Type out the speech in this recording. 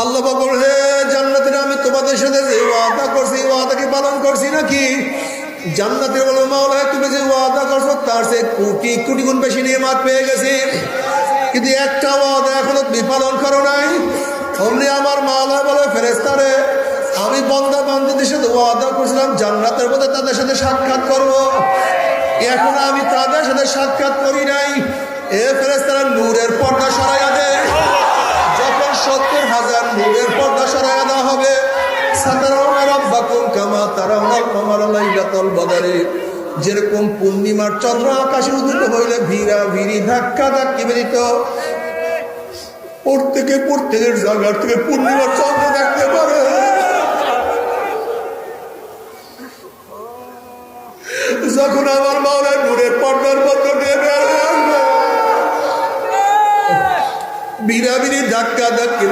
আল্লাহ বলে, হে জান্নাতের আমি তোমাদের সাথে যে ওয়াদা করছি ওয়াদা কি পালন করছি নাকি? জান্নাতের বলো, মাওলা তুমি যে ওয়াদা করছো তার সে কোটি কোটি গুণ বেশি নিয়ামত পেয়ে গেছি, কিন্তু একটা ওয়াদা এখনো তুমি পালন করো নাই। অমনি আমার মাওলা বলে, ফেরেশতারে আমি বান্দা বান্দীদের সাথে ওয়াদা করছিলাম জান্নাতের মধ্যে তাদের সাথে সাক্ষাৎ করব, এখন আমি তাদের সাথে সাক্ষাৎ করি নাই। এ ফেরেশতারা নূরের পর্দা সরাইয়া দে। যখন ৭০,০০০ নূরের পর্দা সরাইয়া দেওয়া হবে, সাতারাউনা রাব্বাকুম কামা তারাউনাল কমারা লাইলাতুল বদরে, যেরকম পূর্ণিমার চন্দ্র আকাশে উদিত হইলে ভিড়া ভিড়ি ধাক্কা ধাক্কি বেরিত, প্রত্যেকের জায়গার থেকে পূর্ণিমার চন্দ্র দেখতে পারে। যখন আমার মাওলা নূরের পর্দার মধ্যে নেমে আসবে, ভিড়া ভিড়ি ধাক্কা ধাক্কি